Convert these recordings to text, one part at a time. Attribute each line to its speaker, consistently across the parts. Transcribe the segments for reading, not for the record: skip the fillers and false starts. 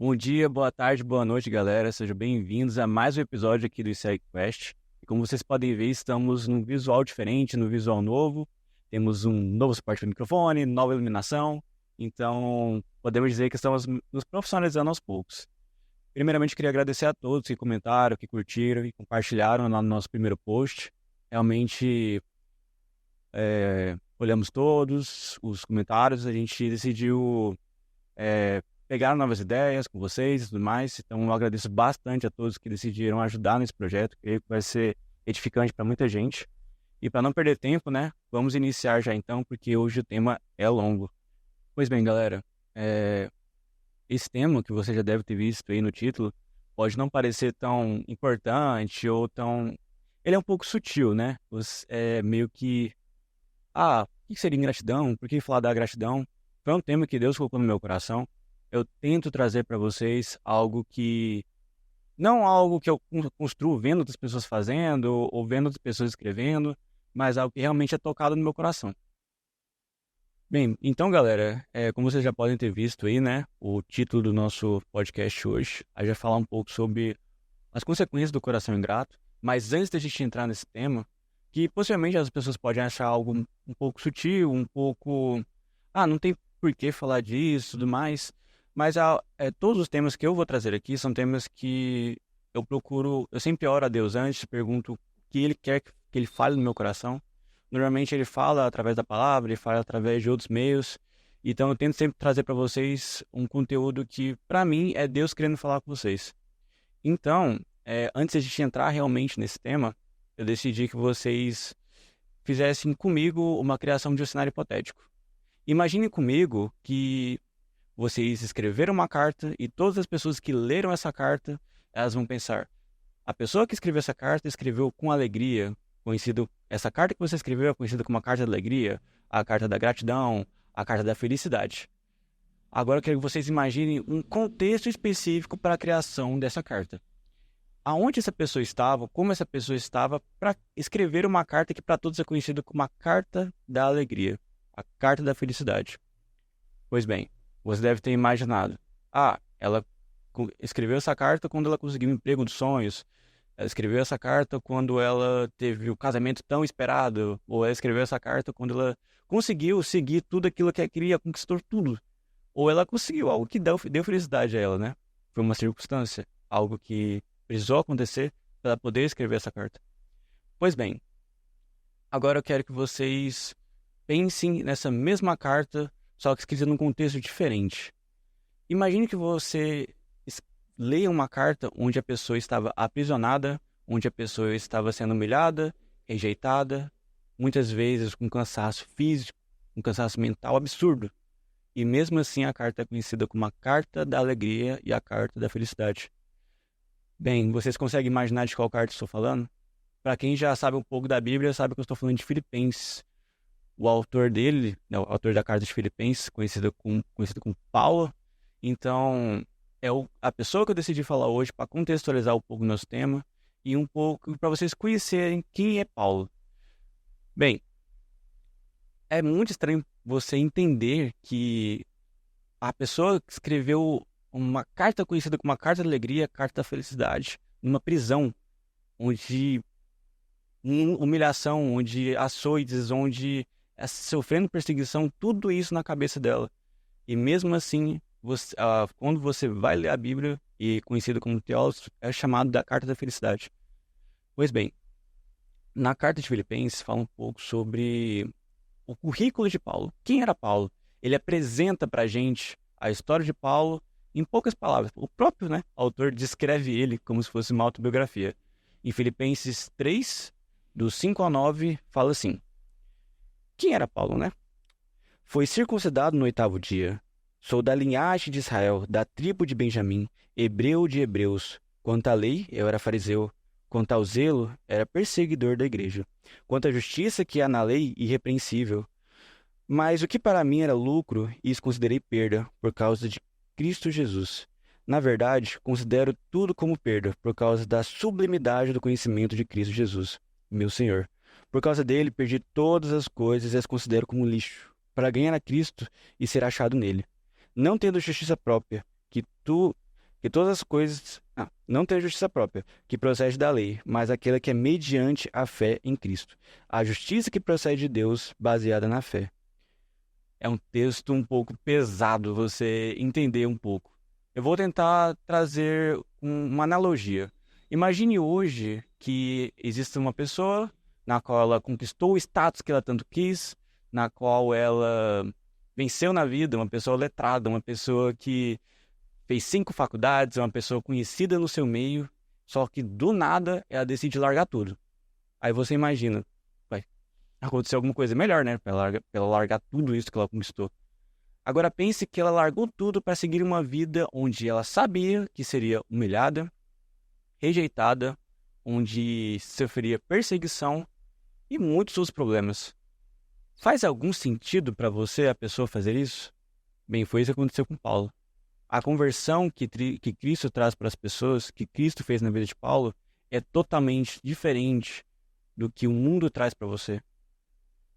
Speaker 1: Bom dia, boa tarde, boa noite, galera. Sejam bem-vindos a mais um episódio aqui do SeguQuest. E como vocês podem ver, estamos num visual diferente, num visual novo. Temos um novo suporte para microfone, nova iluminação. Então, podemos dizer que estamos nos profissionalizando aos poucos. Primeiramente, queria agradecer a todos que comentaram, que curtiram e compartilharam lá no nosso primeiro post. Realmente, olhamos todos os comentários, a gente decidiu pegar novas ideias com vocês e tudo mais. Então, eu agradeço bastante a todos que decidiram ajudar nesse projeto. Creio que vai ser edificante para muita gente. E para não perder tempo, né? Vamos iniciar já então, porque hoje o tema é longo. Pois bem, galera, esse tema que você já deve ter visto aí no título pode não parecer tão importante ou tão... Ele é um pouco sutil, né? É meio que... o que seria ingratidão? Por que falar da gratidão? Foi um tema que Deus colocou no meu coração. Eu tento trazer para vocês algo que... Não algo que eu construo vendo outras pessoas fazendo ou vendo outras pessoas escrevendo, mas algo que realmente é tocado no meu coração. Bem, então, galera, como vocês já podem ter visto aí, né, o título do nosso podcast hoje, a gente vai falar um pouco sobre as consequências do coração ingrato, mas antes da gente entrar nesse tema, que possivelmente as pessoas podem achar algo um pouco sutil, um pouco... não tem por que falar disso e tudo mais, mas todos os temas que eu vou trazer aqui são temas que eu sempre oro a Deus antes, pergunto o que Ele quer que Ele fale no meu coração. Normalmente Ele fala através da palavra, Ele fala através de outros meios, então eu tento sempre trazer para vocês um conteúdo que, para mim, é Deus querendo falar com vocês. Então, antes de a gente entrar realmente nesse tema, eu decidi que vocês fizessem comigo uma criação de um cenário hipotético. Imagine comigo que vocês escreveram uma carta e todas as pessoas que leram essa carta, elas vão pensar: a pessoa que escreveu essa carta escreveu com alegria, essa carta que você escreveu é conhecida como a carta da alegria, a carta da gratidão, a carta da felicidade. Agora eu quero que vocês imaginem um contexto específico para a criação dessa carta. Aonde essa pessoa estava, como essa pessoa estava para escrever uma carta que para todos é conhecida como a carta da alegria, a carta da felicidade. Pois bem, você deve ter imaginado: ela escreveu essa carta quando ela conseguiu o emprego dos sonhos, ela escreveu essa carta quando ela teve o casamento tão esperado, ou ela escreveu essa carta quando ela conseguiu seguir tudo aquilo que ela queria, conquistou tudo. Ou ela conseguiu algo que deu felicidade a ela, né? Foi uma circunstância, algo que precisou acontecer para ela poder escrever essa carta. Pois bem, agora eu quero que vocês pensem nessa mesma carta, só que escrita num contexto diferente. Imagine que você leia uma carta onde a pessoa estava aprisionada, onde a pessoa estava sendo humilhada, rejeitada, muitas vezes com cansaço físico, um cansaço mental absurdo. E mesmo assim a carta é conhecida como a carta da alegria e a carta da felicidade. Bem, vocês conseguem imaginar de qual carta estou falando? Para quem já sabe um pouco da Bíblia, sabe que eu estou falando de Filipenses. O autor dele, né, o autor da carta de Filipenses, conhecido como Paulo. Então, a pessoa que eu decidi falar hoje para contextualizar um pouco o nosso tema e um pouco para vocês conhecerem quem é Paulo. Bem, é muito estranho você entender que a pessoa que escreveu uma carta conhecida como a carta da alegria, a carta da felicidade, numa prisão, onde humilhação, onde açoites, onde sofrendo perseguição, tudo isso na cabeça dela. E mesmo assim, quando você vai ler a Bíblia, e conhecido como teólogo, é chamado da carta da felicidade. Pois bem, na carta de Filipenses fala um pouco sobre o currículo de Paulo. Quem era Paulo? Ele apresenta para a gente a história de Paulo em poucas palavras. O próprio, né, autor descreve ele como se fosse uma autobiografia. Em Filipenses 3, do 5 ao 9, fala assim: quem era Paulo, né? Foi circuncidado no 8º dia. Sou da linhagem de Israel, da tribo de Benjamim, hebreu de hebreus. Quanto à lei, eu era fariseu. Quanto ao zelo, era perseguidor da igreja. Quanto à justiça que há na lei, irrepreensível. Mas o que para mim era lucro, isso considerei perda, por causa de Cristo Jesus. Na verdade, considero tudo como perda, por causa da sublimidade do conhecimento de Cristo Jesus, meu Senhor. Por causa dele, perdi todas as coisas e as considero como lixo, para ganhar a Cristo e ser achado nele. Não tendo justiça própria, Que todas as coisas não tem justiça própria, que procede da lei, mas aquela que é mediante a fé em Cristo. A justiça que procede de Deus, baseada na fé. É um texto um pouco pesado você entender um pouco. Eu vou tentar trazer uma analogia. Imagine hoje que existe uma pessoa na qual ela conquistou o status que ela tanto quis, na qual ela venceu na vida, uma pessoa letrada, uma pessoa que fez 5 faculdades, é uma pessoa conhecida no seu meio, só que do nada ela decide largar tudo. Aí você imagina, vai acontecer alguma coisa melhor, né? Pra ela largar tudo isso que ela conquistou. Agora pense que ela largou tudo para seguir uma vida onde ela sabia que seria humilhada, rejeitada, onde sofreria perseguição e muitos outros problemas. Faz algum sentido para você a pessoa fazer isso? Bem, foi isso que aconteceu com Paulo. A conversão que Cristo traz para as pessoas, que Cristo fez na vida de Paulo, é totalmente diferente do que o mundo traz para você.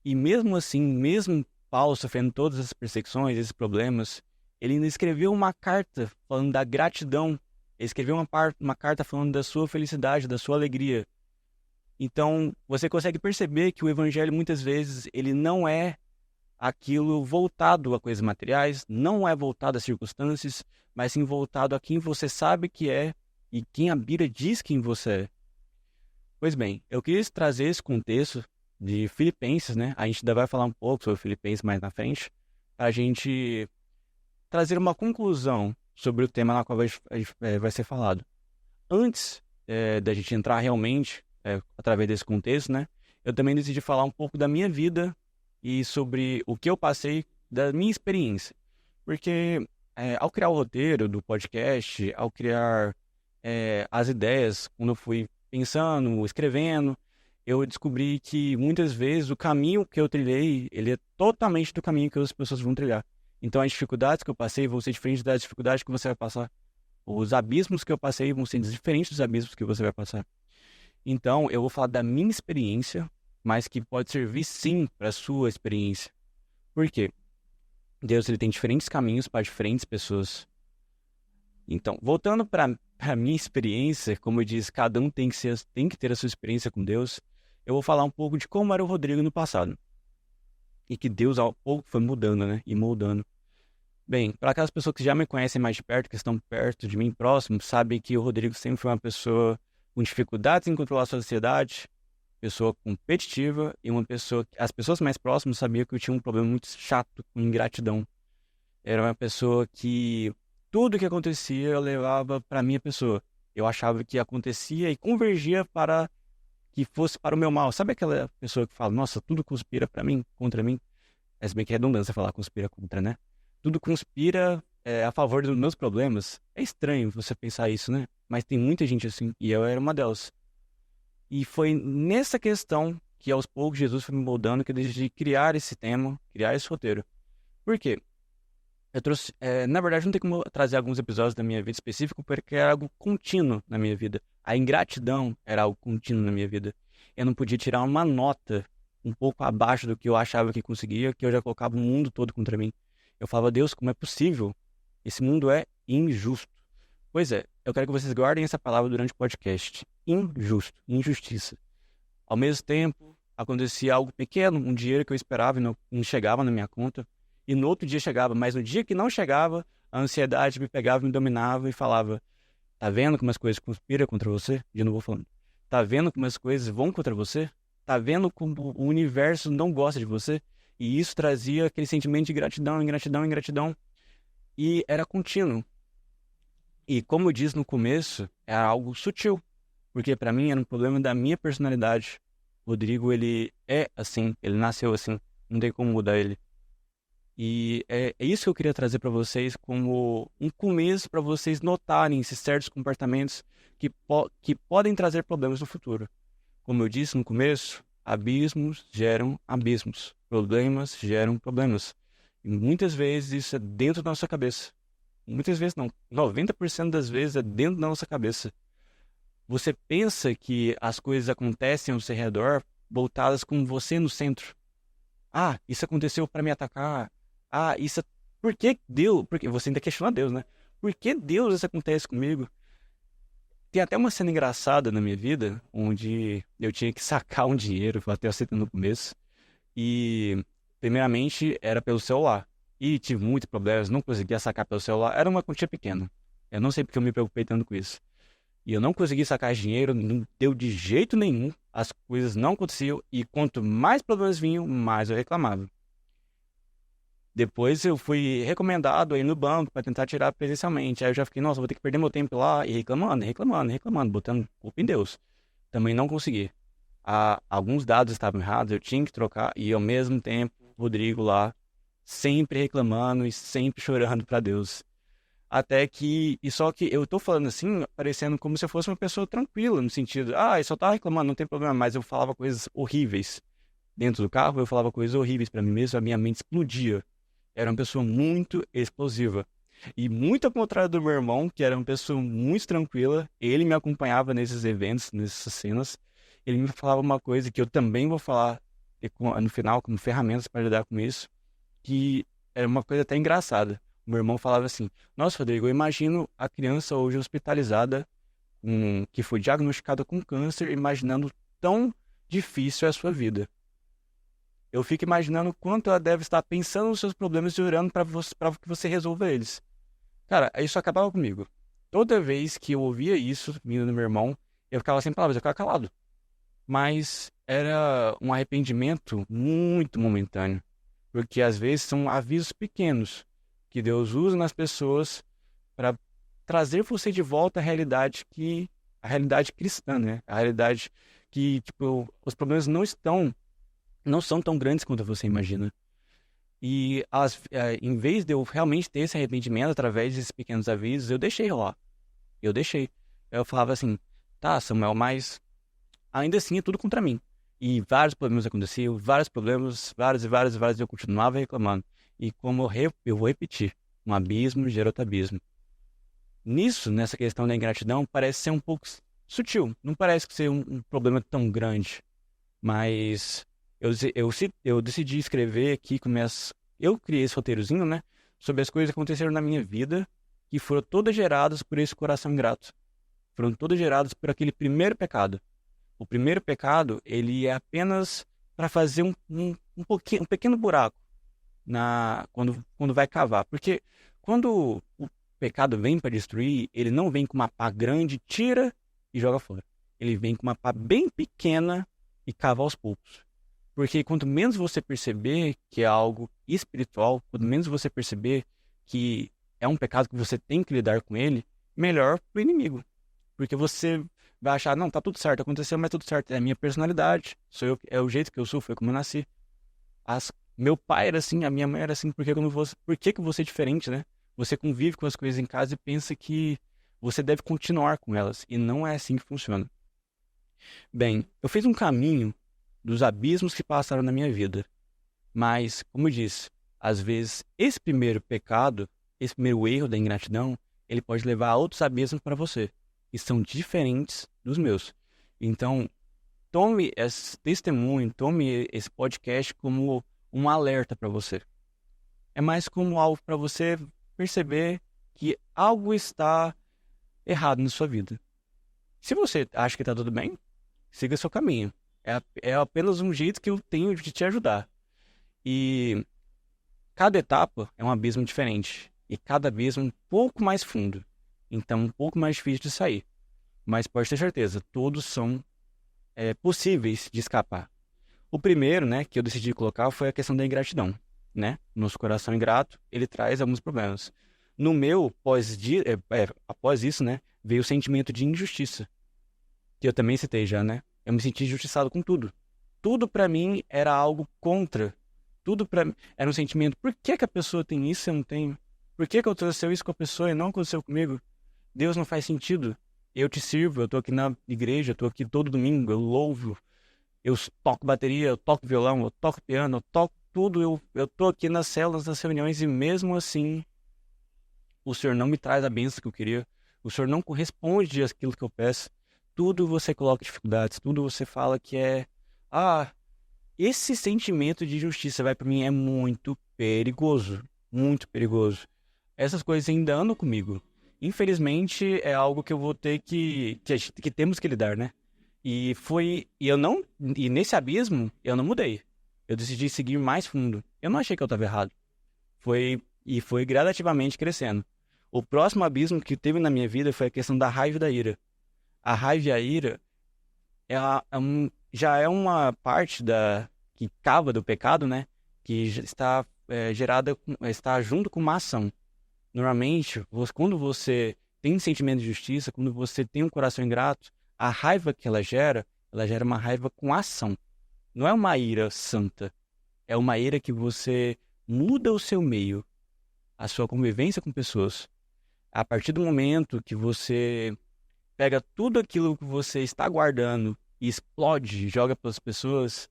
Speaker 1: E mesmo assim, mesmo Paulo sofrendo todas essas perseguições, esses problemas, ele ainda escreveu uma carta falando da gratidão. Ele escreveu uma carta falando da sua felicidade, da sua alegria. Então, você consegue perceber que o evangelho, muitas vezes, ele não é aquilo voltado a coisas materiais, não é voltado a circunstâncias, mas sim voltado a quem você sabe que é e quem a Bíblia diz quem você é. Pois bem, eu quis trazer esse contexto de Filipenses, né? A gente ainda vai falar um pouco sobre Filipenses mais na frente, para a gente trazer uma conclusão sobre o tema na qual vai ser falado. Antes da gente entrar realmente, através desse contexto, né? Eu também decidi falar um pouco da minha vida e sobre o que eu passei, da minha experiência. Porque ao criar o roteiro do podcast, ao criar as ideias, quando eu fui pensando, escrevendo, eu descobri que muitas vezes o caminho que eu trilhei, ele é totalmente do caminho que as pessoas vão trilhar. Então as dificuldades que eu passei vão ser diferentes das dificuldades que você vai passar. Os abismos que eu passei vão ser diferentes dos abismos que você vai passar. Então eu vou falar da minha experiência, mas que pode servir sim para a sua experiência. Por quê? Deus ele tem diferentes caminhos para diferentes pessoas. Então, voltando para a minha experiência, como eu disse, cada um tem que ter a sua experiência com Deus. Eu vou falar um pouco de como era o Rodrigo no passado. E que Deus ao pouco foi mudando, né? E moldando. Bem, para aquelas pessoas que já me conhecem mais de perto, que estão perto de mim, próximo, sabem que o Rodrigo sempre foi uma pessoa com dificuldades em controlar a sua ansiedade, pessoa competitiva e uma pessoa... As pessoas mais próximas sabiam que eu tinha um problema muito chato com ingratidão. Era uma pessoa que tudo que acontecia eu levava para minha pessoa. Eu achava que acontecia e convergia para que fosse para o meu mal. Sabe aquela pessoa que fala, nossa, tudo conspira para mim, contra mim? É bem que é redundância falar conspira contra, né? Tudo conspira a favor dos meus problemas. É estranho você pensar isso, né? Mas tem muita gente assim, e eu era uma delas. E foi nessa questão que aos poucos Jesus foi me moldando que eu decidi criar esse tema, criar esse roteiro. Por quê? Eu trouxe, na verdade, não tem como trazer alguns episódios da minha vida específico porque era algo contínuo na minha vida. A ingratidão era algo contínuo na minha vida. Eu não podia tirar uma nota um pouco abaixo do que eu achava que conseguia, que eu já colocava o mundo todo contra mim. Eu falava, Deus, como é possível? Esse mundo é injusto. Pois é, eu quero que vocês guardem essa palavra durante o podcast. Injusto, injustiça. Ao mesmo tempo, acontecia algo pequeno, um dinheiro que eu esperava e não chegava na minha conta. E no outro dia chegava, mas no dia que não chegava, a ansiedade me pegava, me dominava e falava, tá vendo como as coisas conspiram contra você? De novo falando. Tá vendo como as coisas vão contra você? Tá vendo como o universo não gosta de você? E isso trazia aquele sentimento de gratidão, ingratidão, ingratidão. E era contínuo. E como eu disse no começo, era algo sutil. Porque para mim era um problema da minha personalidade. O Rodrigo, ele é assim, ele nasceu assim. Não tem como mudar ele. E é isso que eu queria trazer para vocês como um começo para vocês notarem esses certos comportamentos que podem trazer problemas no futuro. Como eu disse no começo, abismos geram abismos, problemas geram problemas. E muitas vezes isso é dentro da nossa cabeça. Muitas vezes não, 90% das vezes é dentro da nossa cabeça. Você pensa que as coisas acontecem ao seu redor voltadas com você no centro. Ah, isso aconteceu para me atacar. Ah, isso... Por que Deus... Porque você ainda questiona Deus, né? por que Deus isso acontece comigo? Tem até uma cena engraçada na minha vida, onde eu tinha que sacar um dinheiro, eu até aceitando no começo, e primeiramente era pelo celular. E tive muitos problemas, não conseguia sacar pelo celular, era uma quantia pequena. Eu não sei porque eu me preocupei tanto com isso. E eu não consegui sacar esse dinheiro, não deu de jeito nenhum, as coisas não aconteciam, e quanto mais problemas vinham, mais eu reclamava. Depois eu fui recomendado aí no banco para tentar tirar presencialmente. Aí eu já fiquei, nossa, vou ter que perder meu tempo lá e reclamando, reclamando, reclamando, botando culpa em Deus. Também não consegui. Alguns dados estavam errados, eu tinha que trocar e ao mesmo tempo, Rodrigo lá, sempre reclamando e sempre chorando para Deus. Até que, e só que eu tô falando assim, parecendo como se eu fosse uma pessoa tranquila, no sentido, eu só tava reclamando, não tem problema, mas eu falava coisas horríveis. Dentro do carro, eu falava coisas horríveis para mim mesmo, a minha mente explodia. Era uma pessoa muito explosiva. E muito ao contrário do meu irmão, que era uma pessoa muito tranquila, ele me acompanhava nesses eventos, nessas cenas. Ele me falava uma coisa que eu também vou falar no final, como ferramentas para lidar com isso, que era uma coisa até engraçada. O meu irmão falava assim: Nossa, Rodrigo, eu imagino a criança hoje hospitalizada, que foi diagnosticada com câncer, imaginando tão difícil é a sua vida. Eu fico imaginando o quanto ela deve estar pensando nos seus problemas e orando para que você resolva eles. Cara, isso acabava comigo. Toda vez que eu ouvia isso vindo do meu irmão, eu ficava sem palavras, eu ficava calado. Mas era um arrependimento muito momentâneo. Porque às vezes são avisos pequenos que Deus usa nas pessoas para trazer você de volta a realidade cristã, né? A realidade que, tipo, os problemas não são tão grandes quanto você imagina. E em vez de eu realmente ter esse arrependimento através desses pequenos avisos, eu deixei rolar. Eu deixei. Eu falava assim, tá, Samuel, mas ainda assim é tudo contra mim. E vários problemas aconteciam, vários problemas, vários e vários e vários, eu continuava reclamando. E como eu vou repetir, um abismo gera outro abismo. Nessa questão da ingratidão, parece ser um pouco sutil. Não parece ser um problema tão grande. Mas eu decidi escrever aqui, eu criei esse roteirozinho, né? Sobre as coisas que aconteceram na minha vida, que foram todas geradas por esse coração ingrato. Foram todas geradas por aquele primeiro pecado. O primeiro pecado, ele é apenas para fazer um pequeno buraco quando vai cavar. Porque quando o pecado vem para destruir, ele não vem com uma pá grande, tira e joga fora. Ele vem com uma pá bem pequena e cava aos poucos. Porque quanto menos você perceber que é algo espiritual, quanto menos você perceber que é um pecado que você tem que lidar com ele, melhor pro inimigo. Porque você vai achar, não, tá tudo certo, aconteceu, mas tudo certo. É a minha personalidade, sou eu, é o jeito que eu sou, foi como eu nasci. Meu pai era assim, a minha mãe era assim, por que que você é diferente, né? Você convive com as coisas em casa e pensa que você deve continuar com elas. E não é assim que funciona. Bem, eu fiz um caminho dos abismos que passaram na minha vida. Mas, como eu disse, às vezes esse primeiro pecado, esse primeiro erro da ingratidão, ele pode levar a outros abismos para você, que são diferentes dos meus. Então, tome esse testemunho, tome esse podcast como um alerta para você. É mais como algo para você perceber que algo está errado na sua vida. Se você acha que está tudo bem, siga seu caminho. É apenas um jeito que eu tenho de te ajudar. E cada etapa é um abismo diferente. E cada abismo um pouco mais fundo. Então, um pouco mais difícil de sair. Mas pode ter certeza, todos são possíveis de escapar. O primeiro, né, que eu decidi colocar foi a questão da ingratidão, né? Nosso coração ingrato, ele traz alguns problemas. No meu, após isso, né, veio o sentimento de injustiça, que eu também citei já, né? Eu me senti injustiçado com tudo. Tudo pra mim era algo contra. Tudo pra mim era um sentimento, por que que a pessoa tem isso e eu não tenho? Por que que aconteceu isso com a pessoa e não aconteceu comigo? Deus, não faz sentido. Eu te sirvo, eu tô aqui na igreja, eu tô aqui todo domingo, eu louvo, eu toco bateria, eu toco violão, eu toco piano, eu toco tudo, eu tô aqui nas células, nas reuniões e mesmo assim o Senhor não me traz a bênção que eu queria, o Senhor não corresponde àquilo que eu peço. Tudo você coloca dificuldades, tudo você fala que esse sentimento de injustiça vai para mim é muito perigoso, muito perigoso. Essas coisas ainda andam comigo. Infelizmente, é algo que eu vou ter que temos que lidar, né? E eu não, e nesse abismo, eu não mudei. Eu decidi seguir mais fundo. Eu não achei que eu estava errado. Foi gradativamente crescendo. O próximo abismo que teve na minha vida foi a questão da raiva e da ira. A raiva e a ira já é uma parte que cava do pecado, né? Que já está está junto com uma ação. Normalmente, quando você tem um sentimento de justiça, quando você tem um coração ingrato, a raiva que ela gera uma raiva com ação. Não é uma ira santa, é uma ira que você muda o seu meio, a sua convivência com pessoas. A partir do momento que você pega tudo aquilo que você está guardando e explode, joga para as pessoas,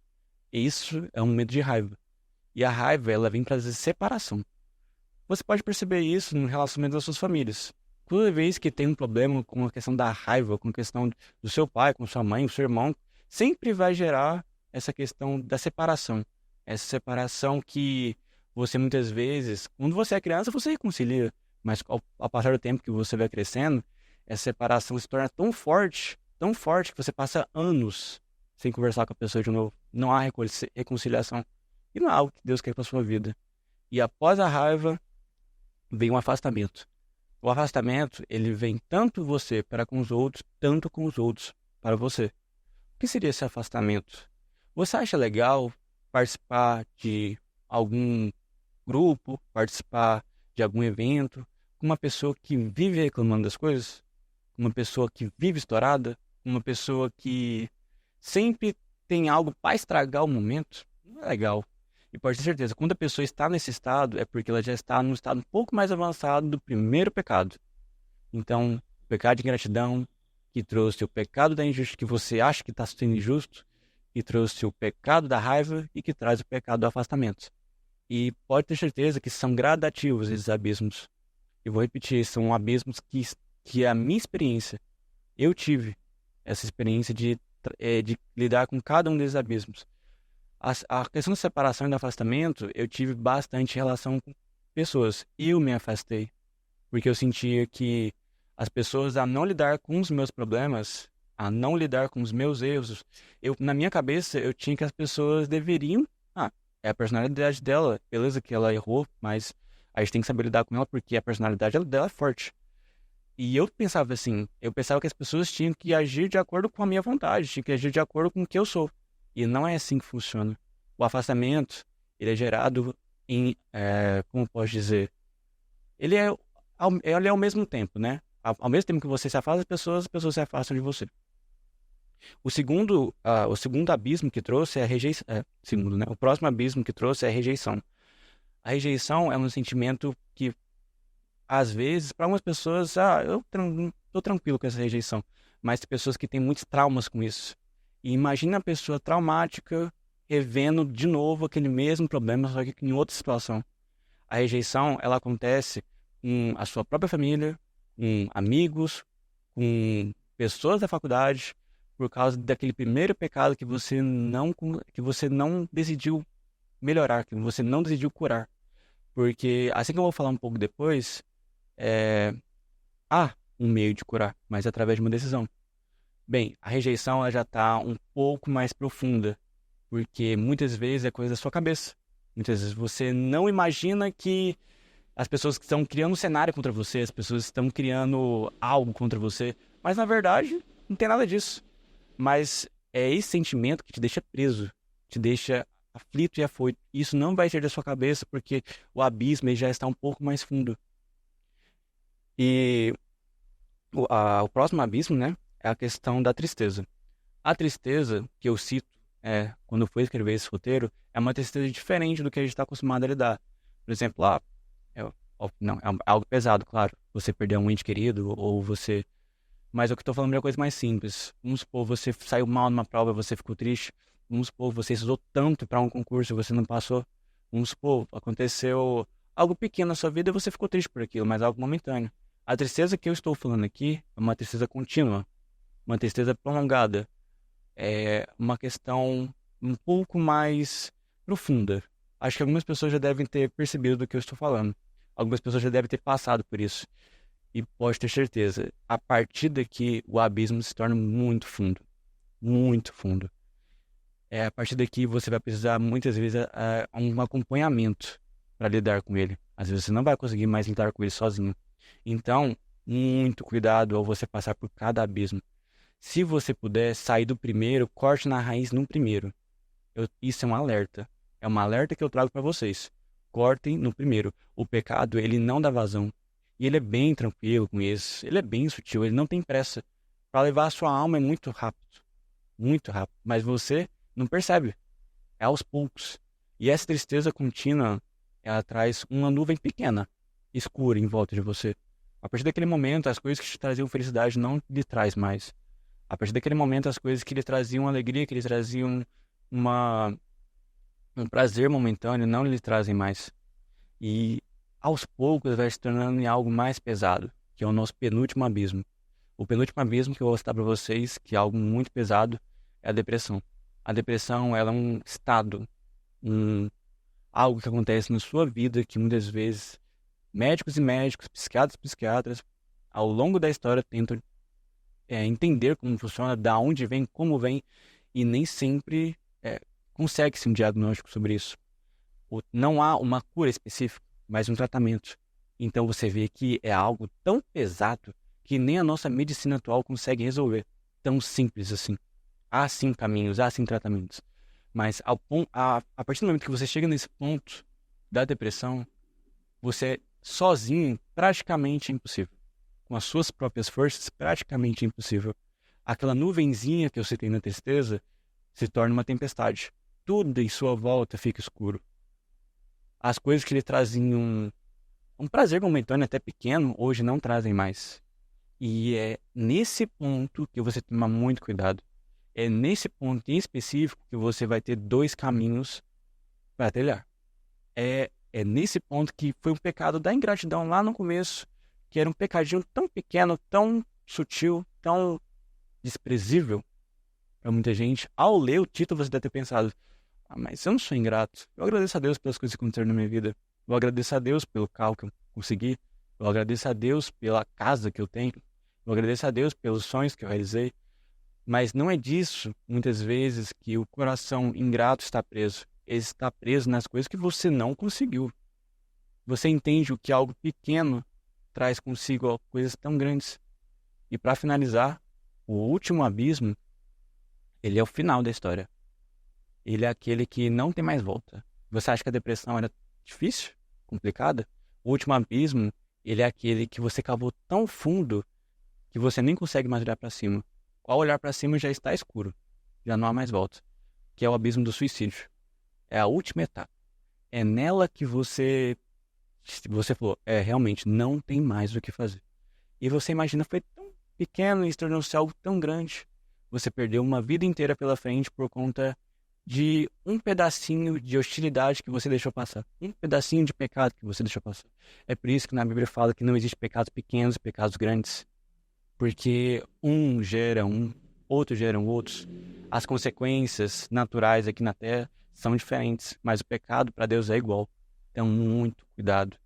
Speaker 1: isso é um momento de raiva. E a raiva, ela vem trazer separação. Você pode perceber isso no relacionamento das suas famílias. Toda vez que tem um problema com a questão da raiva, com a questão do seu pai, com sua mãe, com seu irmão, sempre vai gerar essa questão da separação. Essa separação que você muitas vezes, quando você é criança, você reconcilia, mas ao passar do tempo que você vai crescendo, essa separação se torna tão forte que você passa anos sem conversar com a pessoa de novo. Não há reconciliação. E não é algo que Deus quer para sua vida. E após a raiva, vem um afastamento. O afastamento, ele vem tanto você para com os outros, tanto com os outros para você. O que seria esse afastamento? Você acha legal participar de algum grupo, participar de algum evento, com uma pessoa que vive reclamando das coisas? Uma pessoa que vive estourada? Uma pessoa que sempre tem algo para estragar o momento? Não é legal. E pode ter certeza, quando a pessoa está nesse estado, é porque ela já está num estado um pouco mais avançado do primeiro pecado. Então, o pecado de ingratidão, que trouxe o pecado da injustiça, que você acha que está sendo injusto, que trouxe o pecado da raiva e que traz o pecado do afastamento. E pode ter certeza que são gradativos esses abismos. Eu vou repetir, são abismos que é a minha experiência. Eu tive essa experiência de lidar com cada um desses abismos. A questão da separação e do afastamento, eu tive bastante relação com pessoas. Eu me afastei, porque eu sentia que as pessoas, a não lidar com os meus problemas, a não lidar com os meus erros, na minha cabeça, eu tinha que as pessoas deveriam... é a personalidade dela, beleza que ela errou, mas a gente tem que saber lidar com ela, porque a personalidade dela é forte. E eu pensava assim, eu pensava que as pessoas tinham que agir de acordo com a minha vontade, tinham que agir de acordo com o que eu sou. E não é assim que funciona. O afastamento, ele é gerado como posso dizer? Ele é ao mesmo tempo, né? Ao mesmo tempo que você se afasta das pessoas se afastam de você. O segundo abismo que trouxe é a rejeição. Segundo, né? O próximo abismo que trouxe é a rejeição. A rejeição é um sentimento que, às vezes, para algumas pessoas, eu estou tranquilo com essa rejeição. Mas tem pessoas que têm muitos traumas com isso. E imagina a pessoa traumática revendo de novo aquele mesmo problema, só que em outra situação. A rejeição, ela acontece com a sua própria família, com amigos, com pessoas da faculdade, por causa daquele primeiro pecado que você não decidiu melhorar, que você não decidiu curar. Porque, assim que eu vou falar um pouco depois, há um meio de curar, mas através de uma decisão. Bem, a rejeição ela já está um pouco mais profunda, porque muitas vezes é coisa da sua cabeça. Muitas vezes você não imagina que as pessoas que estão criando um cenário contra você, as pessoas estão criando algo contra você, mas na verdade não tem nada disso. Mas é esse sentimento que te deixa preso, te deixa aflito e afoito. Isso não vai sair da sua cabeça porque o abismo ele já está um pouco mais fundo. E o próximo abismo, né, é a questão da tristeza. A tristeza que eu cito quando eu fui escrever esse roteiro é uma tristeza diferente do que a gente está acostumado a lidar. Por exemplo, não, é algo pesado, claro. Você perder um ente querido ou você... Mas o que eu tô falando é uma coisa mais simples. Vamos supor, você saiu mal numa prova, você ficou triste. Vamos supor, você estudou tanto para um concurso e você não passou. Vamos supor, aconteceu algo pequeno na sua vida e você ficou triste por aquilo, mas algo momentâneo. A tristeza que eu estou falando aqui é uma tristeza contínua, uma tristeza prolongada. É uma questão um pouco mais profunda. Acho que algumas pessoas já devem ter percebido do que eu estou falando. Algumas pessoas já devem ter passado por isso. E pode ter certeza, a partir daqui o abismo se torna muito fundo. Muito fundo. A partir daqui você vai precisar muitas vezes um acompanhamento para lidar com ele. Às vezes você não vai conseguir mais lidar com ele sozinho. Então, muito cuidado ao você passar por cada abismo. Se você puder sair do primeiro, corte na raiz no primeiro. Isso é um alerta. É um alerta que eu trago para vocês. Cortem no primeiro. O pecado, ele não dá vazão. E ele é bem tranquilo com isso. Ele é bem sutil. Ele não tem pressa. Para levar a sua alma é muito rápido. Muito rápido. Mas você não percebe. É aos poucos. E essa tristeza contínua, ela traz uma nuvem pequena, escura em volta de você. A partir daquele momento, as coisas que te traziam felicidade não lhe traz mais. A partir daquele momento, as coisas que lhe traziam alegria, que lhe traziam uma, um prazer momentâneo, não lhe trazem mais. E aos poucos vai se tornando em algo mais pesado, que é o nosso penúltimo abismo. O penúltimo abismo que eu vou citar para vocês, que é algo muito pesado, é a depressão. A depressão, ela é um estado, algo que acontece na sua vida, que muitas vezes médicos e médicos, psiquiatras e psiquiatras, ao longo da história tentam entender como funciona, da onde vem, como vem, e nem sempre consegue-se um diagnóstico sobre isso. Não há uma cura específica, mas um tratamento. Então você vê que é algo tão pesado que nem a nossa medicina atual consegue resolver. Tão simples assim. Há sim caminhos, há sim tratamentos. Mas a partir do momento que você chega nesse ponto da depressão, você sozinho praticamente é impossível. Com as suas próprias forças, praticamente é impossível. Aquela nuvenzinha que eu citei na tristeza se torna uma tempestade. Tudo em sua volta fica escuro. As coisas que lhe traziam um prazer momentâneo, até pequeno, hoje não trazem mais. E é nesse ponto que você toma muito cuidado. É nesse ponto em específico que você vai ter dois caminhos para trilhar. É nesse ponto que foi um pecado da ingratidão lá no começo, que era um pecadinho tão pequeno, tão sutil, tão desprezível para muita gente. Ao ler o título, você deve ter pensado: mas eu não sou ingrato. Eu agradeço a Deus pelas coisas que aconteceram na minha vida. Eu agradeço a Deus pelo carro que eu consegui. Eu agradeço a Deus pela casa que eu tenho. Eu agradeço a Deus pelos sonhos que eu realizei. Mas não é disso, muitas vezes, que o coração ingrato está preso. Ele está preso nas coisas que você não conseguiu. Você entende o que algo pequeno traz consigo coisas tão grandes. E para finalizar, o último abismo, ele é o final da história. Ele é aquele que não tem mais volta. Você acha que a depressão era difícil? Complicada? O último abismo, ele é aquele que você cavou tão fundo que você nem consegue mais olhar para cima. Ao olhar para cima já está escuro. Já não há mais volta. Que é o abismo do suicídio. É a última etapa. É nela que você falou, realmente não tem mais o que fazer. E você imagina, foi tão pequeno e se tornou-se algo tão grande. Você perdeu uma vida inteira pela frente por conta de um pedacinho de hostilidade que você deixou passar. Um pedacinho de pecado que você deixou passar. É por isso que na Bíblia fala que não existe pecados pequenos e pecados grandes. Porque um gera um, outro geram outros. As consequências naturais aqui na Terra são diferentes, mas o pecado para Deus é igual. Então, muito cuidado.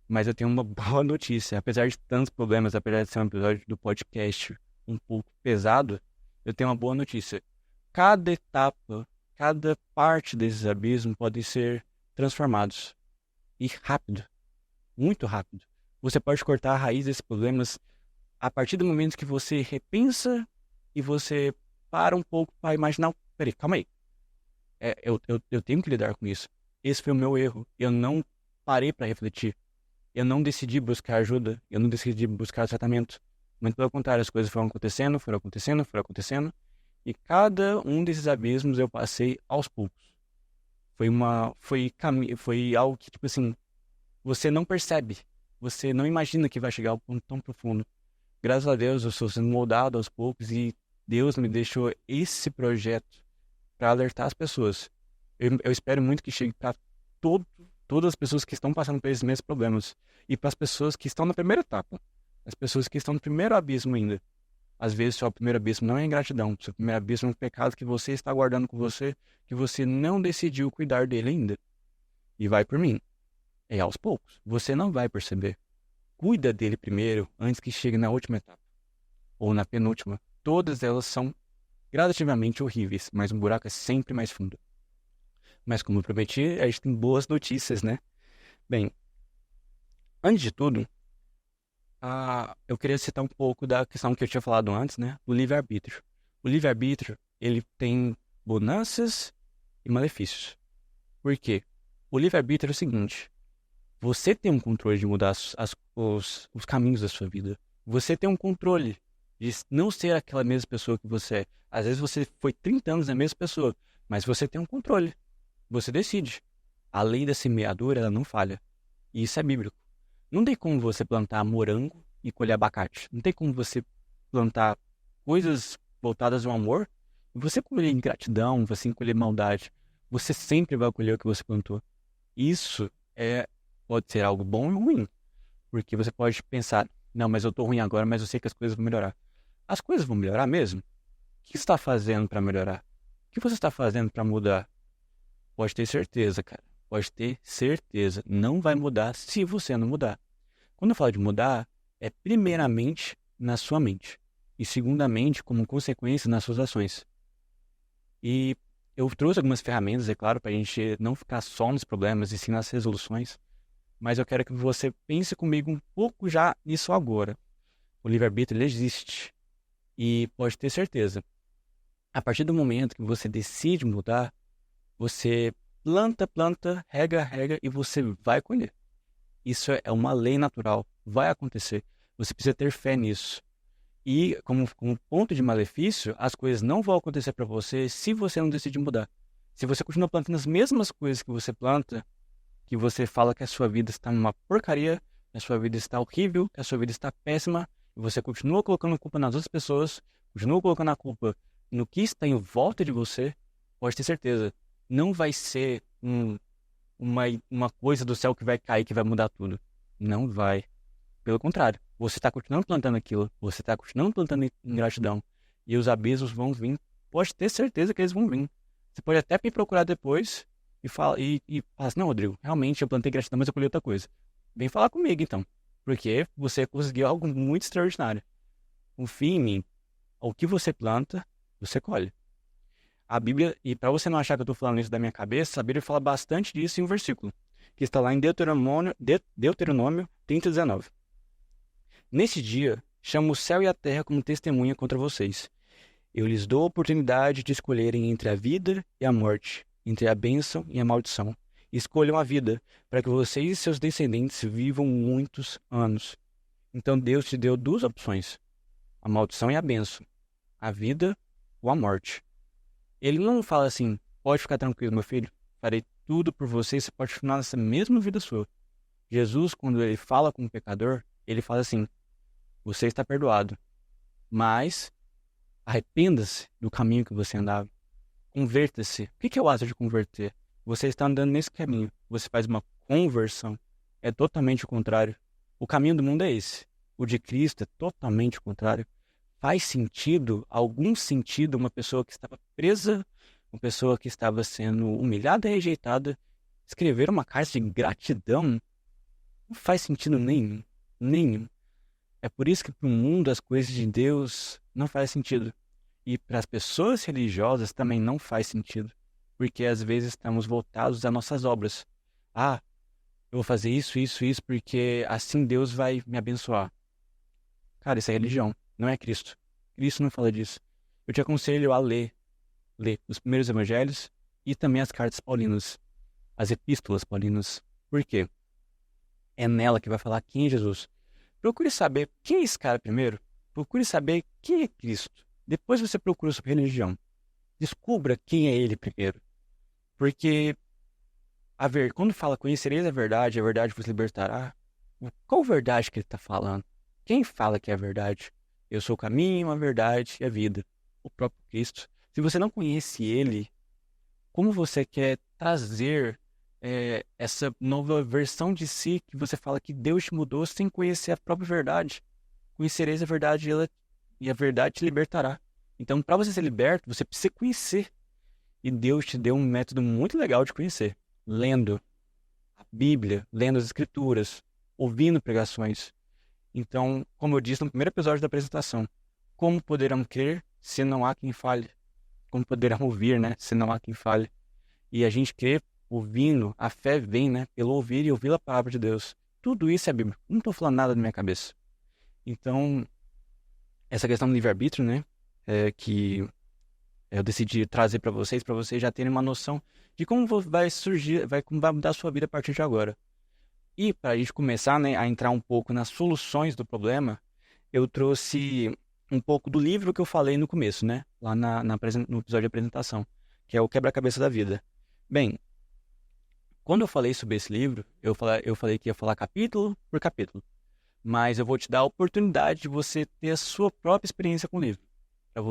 Speaker 1: Mas eu tenho uma boa notícia. Apesar de tantos problemas, apesar de ser um episódio do podcast um pouco pesado, eu tenho uma boa notícia. Cada etapa, cada parte desses abismos podem ser transformados. E rápido. Muito rápido. Você pode cortar a raiz desses problemas a partir do momento que você repensa e você para um pouco para imaginar, peraí, calma aí. Eu tenho que lidar com isso. Esse foi o meu erro. Eu não parei para refletir. Eu não decidi buscar ajuda. Eu não decidi buscar tratamento. Muito pelo contrário, as coisas foram acontecendo, foram acontecendo, foram acontecendo. E cada um desses abismos eu passei aos poucos. Foi algo que, tipo assim, você não percebe. Você não imagina que vai chegar ao ponto tão profundo. Graças a Deus eu estou sendo moldado aos poucos e Deus me deixou esse projeto para alertar as pessoas. Eu espero muito que chegue para todas as pessoas que estão passando por esses mesmos problemas e para as pessoas que estão na primeira etapa, as pessoas que estão no primeiro abismo ainda. Às vezes seu primeiro abismo não é ingratidão, seu primeiro abismo é um pecado que você está guardando com você, que você não decidiu cuidar dele ainda. E vai por mim. É aos poucos. Você não vai perceber. cuida dele primeiro, antes que chegue na última etapa, ou na penúltima, todas elas são gradativamente horríveis, mas um buraco é sempre mais fundo. Mas como eu prometi, a gente tem boas notícias, né? Bem, antes de tudo, eu queria citar um pouco da questão que eu tinha falado antes, né? Do livre-arbítrio. O livre-arbítrio, ele tem bonanças e malefícios. Por quê? O livre-arbítrio é o seguinte: você tem um controle de mudar os caminhos da sua vida. Você tem um controle de não ser aquela mesma pessoa que você é. Às vezes você foi 30 anos a mesma pessoa, mas você tem um controle. Você decide. A lei da semeadura, ela não falha. E isso é bíblico. Não tem como você plantar morango e colher abacate. Não tem como você plantar coisas voltadas ao amor e você colher ingratidão, você colher maldade. Você sempre vai colher o que você plantou. Isso pode ser algo bom ou ruim. Porque você pode pensar, não, mas eu tô ruim agora, mas eu sei que as coisas vão melhorar. As coisas vão melhorar mesmo? O que você está fazendo para melhorar? O que você está fazendo para mudar? Pode ter certeza, cara. Pode ter certeza. Não vai mudar se você não mudar. Quando eu falo de mudar, é primeiramente na sua mente. E segundamente, como consequência, nas suas ações. E eu trouxe algumas ferramentas, é claro, para a gente não ficar só nos problemas e sim nas resoluções. Mas eu quero que você pense comigo um pouco já nisso agora. O livre-arbítrio, ele existe. E pode ter certeza. A partir do momento que você decide mudar, você planta, rega e você vai colher. Isso é uma lei natural, vai acontecer. Você precisa ter fé nisso. E como ponto de malefício, as coisas não vão acontecer para você se você não decidir mudar. Se você continua plantando as mesmas coisas que você planta, que você fala que a sua vida está uma porcaria, que a sua vida está horrível, que a sua vida está péssima, e você continua colocando a culpa nas outras pessoas, continua colocando a culpa no que está em volta de você, pode ter certeza, não vai ser uma coisa do céu que vai cair, que vai mudar tudo. Não vai. Pelo contrário, você está continuando plantando aquilo, você está continuando plantando ingratidão, e os abismos vão vir, pode ter certeza que eles vão vir. Você pode até me procurar depois e falar assim, não, Rodrigo, realmente eu plantei gratidão, mas eu colhi outra coisa. Vem falar comigo então, porque você conseguiu algo muito extraordinário. Confie em mim. O que você planta, você colhe. A Bíblia, e para você não achar que eu estou falando isso da minha cabeça, a Bíblia fala bastante disso em um versículo, que está lá em Deuteronômio 30:19. Nesse dia, chamo o céu e a terra como testemunha contra vocês. Eu lhes dou a oportunidade de escolherem entre a vida e a morte, entre a bênção e a maldição. Escolham a vida, para que vocês e seus descendentes vivam muitos anos. Então Deus te deu duas opções, a maldição e a bênção, a vida ou a morte. Ele não fala assim, pode ficar tranquilo, meu filho, farei tudo por você, você pode continuar nessa mesma vida sua. Jesus, quando ele fala com o pecador, ele fala assim, você está perdoado, mas arrependa-se do caminho que você andava. Converta-se. O que é o ato de converter? Você está andando nesse caminho, você faz uma conversão. É totalmente o contrário. O caminho do mundo é esse. O de Cristo é totalmente o contrário. Faz sentido, algum sentido, uma pessoa que estava presa, uma pessoa que estava sendo humilhada e rejeitada, escrever uma carta de gratidão? Não faz sentido nenhum. Nenhum. É por isso que para o mundo as coisas de Deus não faz sentido. E para as pessoas religiosas também não faz sentido. Porque às vezes estamos voltados às nossas obras. Ah, eu vou fazer isso, porque assim Deus vai me abençoar. Cara, isso é religião, não é Cristo. Cristo não fala disso. Eu te aconselho a ler os primeiros evangelhos e também as cartas paulinas, as epístolas paulinas. Por quê? É nela que vai falar quem é Jesus. Procure saber quem é esse cara primeiro. Procure saber quem é Cristo. Depois você procura sobre religião. Descubra quem é ele primeiro. Porque quando fala conhecereis a verdade vos libertará. Qual verdade que ele está falando? Quem fala que é a verdade? Eu sou o caminho, a verdade e a vida. O próprio Cristo. Se você não conhece ele, como você quer trazer essa nova versão de si que você fala que Deus te mudou sem conhecer a própria verdade? Conhecereis a verdade e a verdade te libertará. Então, para você ser liberto, você precisa conhecer. E Deus te deu um método muito legal de conhecer. Lendo a Bíblia, lendo as Escrituras, ouvindo pregações. Então, como eu disse no primeiro episódio da apresentação, como poderão crer se não há quem fale? Como poderão ouvir, né, se não há quem fale? E a gente crê ouvindo, a fé vem, né, pelo ouvir e ouvir a palavra de Deus. Tudo isso é Bíblia. Não estou falando nada da minha cabeça. Então, essa questão do livre-arbítrio, né, que eu decidi trazer para vocês já terem uma noção de como vai surgir, como vai mudar a sua vida a partir de agora. E para a gente começar, né, a entrar um pouco nas soluções do problema, eu trouxe um pouco do livro que eu falei no começo, né, lá no episódio de apresentação, que é o Quebra-Cabeça da Vida. Bem, quando eu falei sobre esse livro, eu falei que ia falar capítulo por capítulo, mas eu vou te dar a oportunidade de você ter a sua própria experiência com o livro, para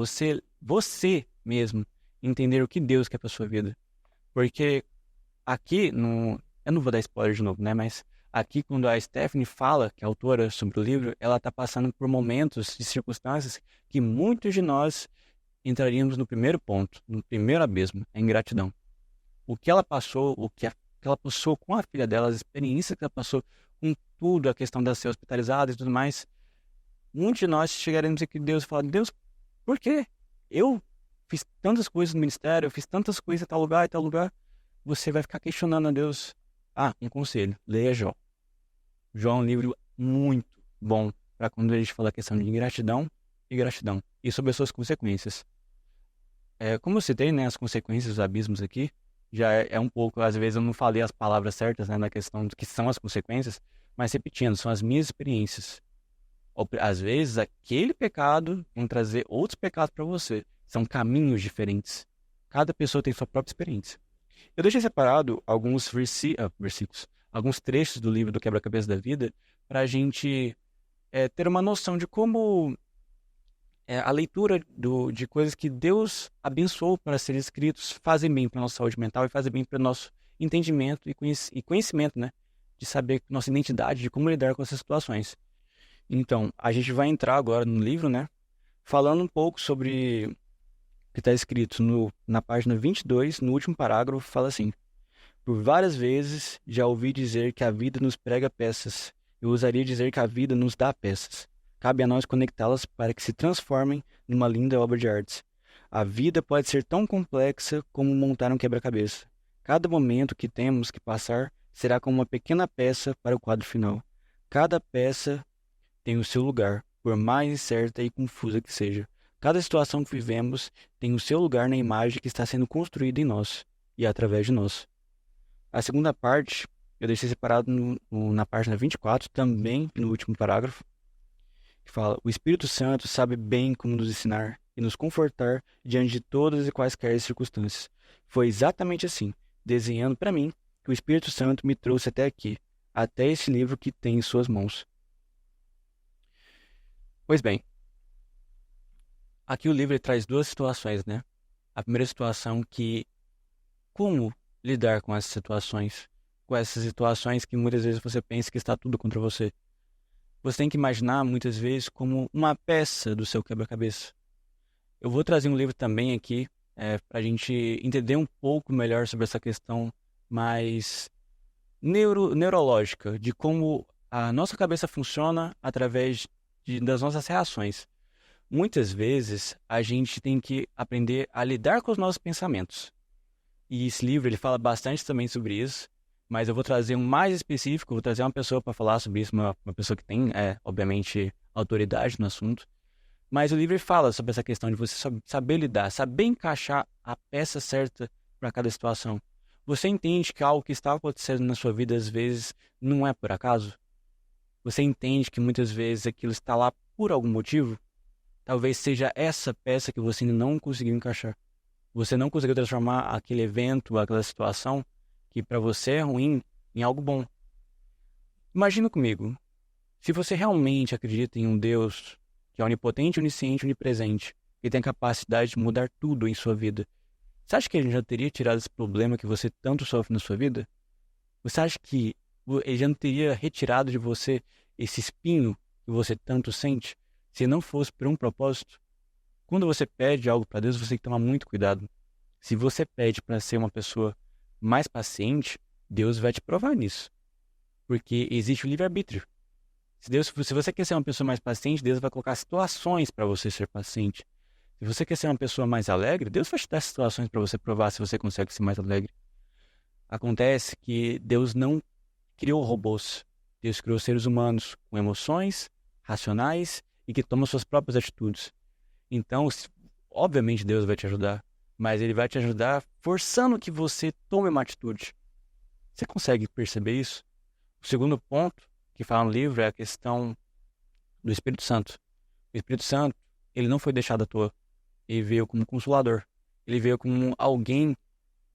Speaker 1: você mesmo entender o que Deus quer para sua vida. Porque aqui, no, eu não vou dar spoiler de novo, né? Mas aqui, quando a Stephanie fala, que é a autora sobre o livro, ela está passando por momentos e circunstâncias que muitos de nós entraríamos no primeiro ponto, no primeiro abismo, a ingratidão. O que ela passou, que ela passou com a filha dela, as experiências que ela passou com tudo, a questão de ser hospitalizada e tudo mais, muitos de nós chegaremos aqui Deus e falar, Deus, por quê? Eu fiz tantas coisas no ministério, eu fiz tantas coisas em tal lugar, em tal lugar. Você vai ficar questionando a Deus. Ah, um conselho, leia Jó. Jó é um livro muito bom para quando a gente fala a questão de ingratidão e gratidão, e sobre as suas consequências. Como eu citei, né, as consequências dos abismos aqui, já é um pouco, às vezes eu não falei as palavras certas, né, na questão do que são as consequências, mas repetindo, são as minhas experiências. Às vezes, aquele pecado vai trazer outros pecados para você. São caminhos diferentes. Cada pessoa tem sua própria experiência. Eu deixei separado alguns versículos, alguns trechos do livro do Quebra-Cabeça da Vida, para a gente ter uma noção de como a leitura de coisas que Deus abençoou para serem escritos fazem bem para a nossa saúde mental e fazem bem para o nosso entendimento e conhecimento, né? De saber nossa identidade, de como lidar com essas situações. Então, a gente vai entrar agora no livro, né? Falando um pouco sobre o que está escrito na página 22, no último parágrafo, fala assim: por várias vezes já ouvi dizer que a vida nos prega peças. Eu ousaria dizer que a vida nos dá peças. Cabe a nós conectá-las para que se transformem numa linda obra de arte. A vida pode ser tão complexa como montar um quebra-cabeça. Cada momento que temos que passar será como uma pequena peça para o quadro final. Cada peça tem o seu lugar, por mais incerta e confusa que seja. Cada situação que vivemos tem o seu lugar na imagem que está sendo construída em nós e através de nós. A segunda parte eu deixei separado na página 24, também no último parágrafo, que fala: o Espírito Santo sabe bem como nos ensinar e nos confortar diante de todas e quaisquer circunstâncias. Foi exatamente assim, desenhando para mim, que o Espírito Santo me trouxe até aqui, até esse livro que tem em suas mãos. Pois bem, aqui o livro traz duas situações, né? A primeira situação como lidar com essas situações que muitas vezes você pensa que está tudo contra você. Você tem que imaginar muitas vezes como uma peça do seu quebra-cabeça. Eu vou trazer um livro também aqui para a gente entender um pouco melhor sobre essa questão mais neurológica, de como a nossa cabeça funciona através das nossas reações. Muitas vezes a gente tem que aprender a lidar com os nossos pensamentos. E esse livro ele fala bastante também sobre isso, mas eu vou trazer um mais específico, vou trazer uma pessoa para falar sobre isso, uma pessoa que tem, obviamente, autoridade no assunto. Mas o livro fala sobre essa questão de você saber lidar, saber encaixar a peça certa para cada situação. Você entende que algo que está acontecendo na sua vida às vezes não é por acaso? Você entende que muitas vezes aquilo está lá por algum motivo? Talvez seja essa peça que você ainda não conseguiu encaixar. Você não conseguiu transformar aquele evento, aquela situação que para você é ruim, em algo bom. Imagina comigo, se você realmente acredita em um Deus que é onipotente, onisciente, onipresente, que tem a capacidade de mudar tudo em sua vida, você acha que ele já teria tirado esse problema que você tanto sofre na sua vida? Você acha que ele já não teria retirado de você esse espinho que você tanto sente, se não fosse por um propósito? Quando você pede algo para Deus, você tem que tomar muito cuidado. Se você pede para ser uma pessoa mais paciente, Deus vai te provar nisso. Porque existe o livre-arbítrio. Se você quer ser uma pessoa mais paciente, Deus vai colocar situações para você ser paciente. Se você quer ser uma pessoa mais alegre, Deus vai te dar situações para você provar se você consegue ser mais alegre. Acontece que Deus não criou robôs. Deus criou seres humanos com emoções, racionais e que tomam suas próprias atitudes. Então, obviamente Deus vai te ajudar, mas Ele vai te ajudar forçando que você tome uma atitude. Você consegue perceber isso? O segundo ponto que fala no livro é a questão do Espírito Santo. O Espírito Santo, ele não foi deixado à toa. Ele veio como consolador. Ele veio como alguém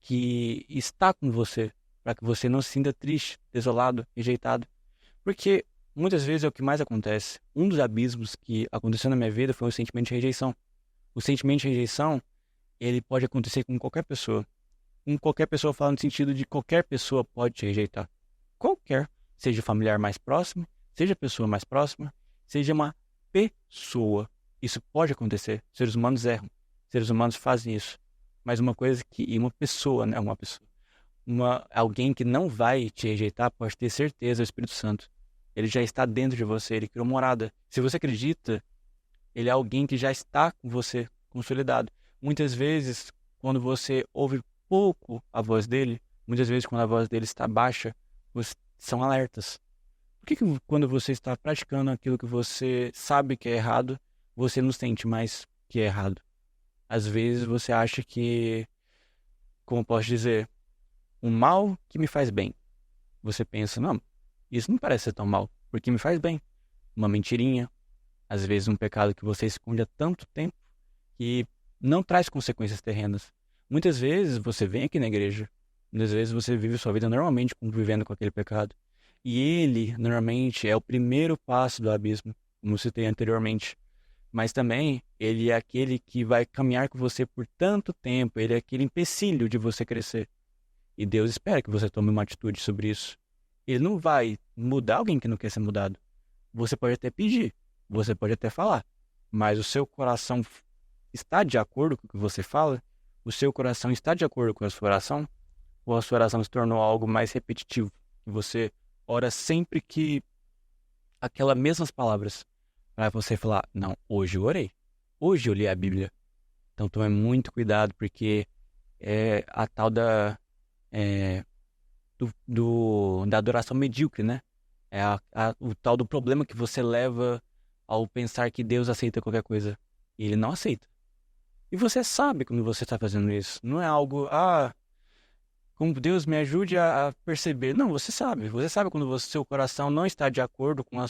Speaker 1: que está com você, para que você não se sinta triste, desolado, rejeitado. Porque muitas vezes é o que mais acontece. Um dos abismos que aconteceu na minha vida foi o sentimento de rejeição. O sentimento de rejeição, ele pode acontecer com qualquer pessoa. Com qualquer pessoa, fala no sentido de qualquer pessoa pode te rejeitar. Qualquer. Seja o familiar mais próximo, seja a pessoa mais próxima, seja uma pessoa. Isso pode acontecer. Seres humanos erram. Seres humanos fazem isso. Mas uma coisa que uma pessoa, né? Uma pessoa. Alguém que não vai te rejeitar pode ter certeza, é o Espírito Santo. Ele já está dentro de você, ele criou morada. Se você acredita, ele é alguém que já está com você, consolidado. Muitas vezes, quando você ouve pouco a voz dele, muitas vezes quando a voz dele está baixa, são alertas. Por que quando você está praticando aquilo que você sabe que é errado, você não sente mais que é errado? Às vezes você acha que, como posso dizer, um mal que me faz bem. Você pensa, não, isso não parece ser tão mal, porque me faz bem. Uma mentirinha, às vezes um pecado que você esconde há tanto tempo que não traz consequências terrenas. Muitas vezes você vem aqui na igreja, muitas vezes você vive sua vida normalmente convivendo com aquele pecado. E ele, normalmente, é o primeiro passo do abismo, como citei anteriormente. Mas também, ele é aquele que vai caminhar com você por tanto tempo, ele é aquele empecilho de você crescer. E Deus espera que você tome uma atitude sobre isso. Ele não vai mudar alguém que não quer ser mudado. Você pode até pedir, você pode até falar, mas o seu coração está de acordo com o que você fala? O seu coração está de acordo com a sua oração? Ou a sua oração se tornou algo mais repetitivo? Que você ora sempre que aquelas mesmas palavras para você falar, não, hoje eu orei, hoje eu li a Bíblia. Então tome muito cuidado, porque é a tal é, da adoração medíocre, né? É o tal do problema que você leva ao pensar que Deus aceita qualquer coisa. E Ele não aceita. E você sabe quando você está fazendo isso. Não é algo, como Deus me ajude a perceber. Não, você sabe. Você sabe quando seu coração não está de acordo com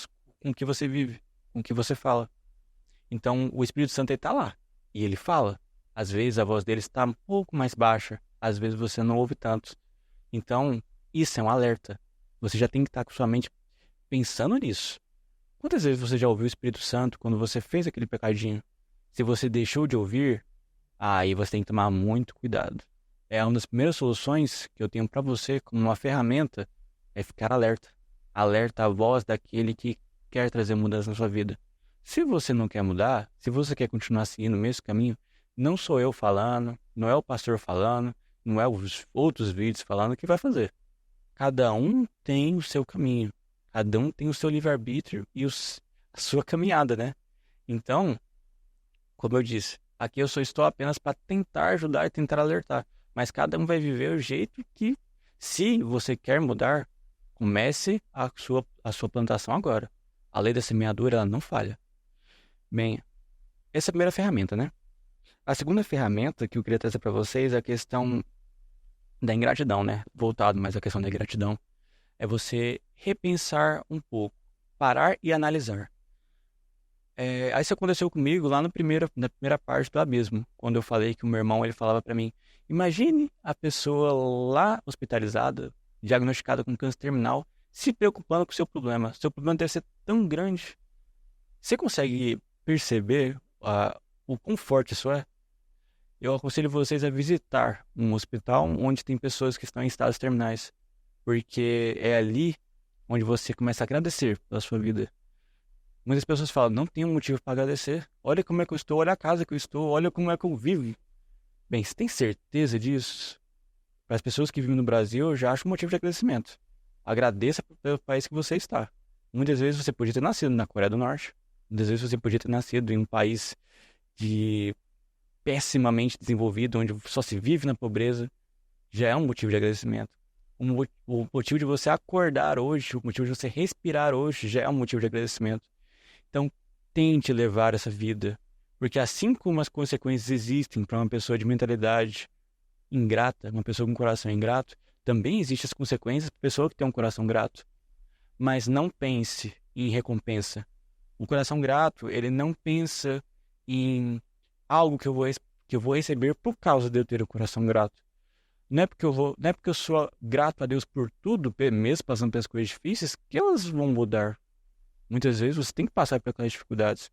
Speaker 1: o que você vive, com o que você fala. Então, o Espírito Santo está lá. E ele fala. Às vezes a voz dele está um pouco mais baixa. Às vezes você não ouve tanto. Então, isso é um alerta. Você já tem que estar com sua mente pensando nisso. Quantas vezes você já ouviu o Espírito Santo quando você fez aquele pecadinho? Se você deixou de ouvir, aí você tem que tomar muito cuidado. É uma das primeiras soluções que eu tenho para você como uma ferramenta é ficar alerta. Alerta a voz daquele que quer trazer mudança na sua vida. Se você não quer mudar, se você quer continuar seguindo o mesmo caminho, não sou eu falando, não é o pastor falando, não é os outros vídeos falando que vai fazer. Cada um tem o seu caminho. Cada um tem o seu livre-arbítrio e a sua caminhada, né? Então, como eu disse, aqui eu só estou apenas para tentar ajudar e tentar alertar. Mas cada um vai viver o jeito que, se você quer mudar, comece a sua plantação agora. A lei da semeadura, ela não falha. Bem, essa é a primeira ferramenta, né? A segunda ferramenta que eu queria trazer para vocês é a questão da ingratidão, né? Voltado mais à questão da ingratidão. É você repensar um pouco, parar e analisar. Isso aconteceu comigo lá na primeira parte do abismo, quando eu falei que o meu irmão ele falava para mim, imagine a pessoa lá hospitalizada, diagnosticada com câncer terminal, se preocupando com o seu problema. Seu problema deve ser tão grande. Você consegue perceber o quão forte isso é? Eu aconselho vocês a visitar um hospital onde tem pessoas que estão em estados terminais, porque é ali onde você começa a agradecer pela sua vida. Muitas pessoas falam, não tenho motivo para agradecer. Olha como é que eu estou, olha a casa que eu estou, olha como é que eu vivo. Bem, você tem certeza disso? Para as pessoas que vivem no Brasil, eu já acho um motivo de agradecimento. Agradeça pelo país que você está. Muitas vezes você podia ter nascido na Coreia do Norte. Muitas vezes você podia ter nascido em um país de pessimamente desenvolvido, onde só se vive na pobreza. Já é um motivo de agradecimento. O motivo de você acordar hoje, o motivo de você respirar hoje, já é um motivo de agradecimento. Então, tente levar essa vida. Porque assim como as consequências existem para uma pessoa de mentalidade ingrata, uma pessoa com um coração ingrato, também existem as consequências para a pessoa que tem um coração grato. Mas não pense em recompensa. O coração grato, ele não pensa em algo que eu vou receber por causa de eu ter o coração grato. Não é porque eu sou grato a Deus por tudo, mesmo passando pelas coisas difíceis, que elas vão mudar. Muitas vezes você tem que passar por aquelas dificuldades.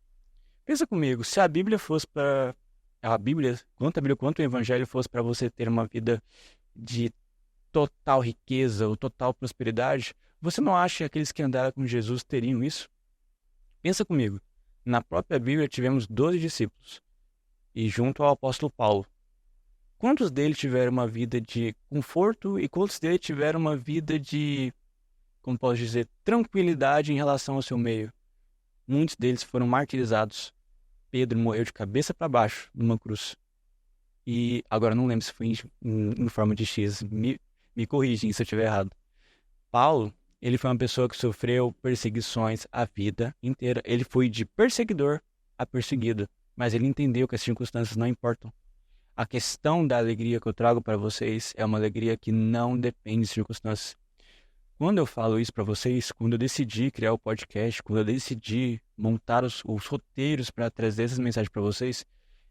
Speaker 1: Pensa comigo, se a Bíblia fosse para tanto a Bíblia quanto o Evangelho fosse para você ter uma vida de total riqueza ou total prosperidade, você não acha que aqueles que andaram com Jesus teriam isso? Pensa comigo. Na própria Bíblia tivemos 12 discípulos e junto ao apóstolo Paulo. Quantos deles tiveram uma vida de conforto e quantos deles tiveram uma vida de, como posso dizer, tranquilidade em relação ao seu meio? Muitos deles foram martirizados. Pedro morreu de cabeça para baixo numa cruz. E agora não lembro se foi em forma de X. Me corrigem se eu estiver errado. Paulo, ele foi uma pessoa que sofreu perseguições a vida inteira. Ele foi de perseguidor a perseguido. Mas ele entendeu que as circunstâncias não importam. A questão da alegria que eu trago para vocês é uma alegria que não depende de circunstâncias. Quando eu falo isso para vocês, quando eu decidi criar o podcast, quando eu decidi montar os roteiros para trazer essas mensagens para vocês,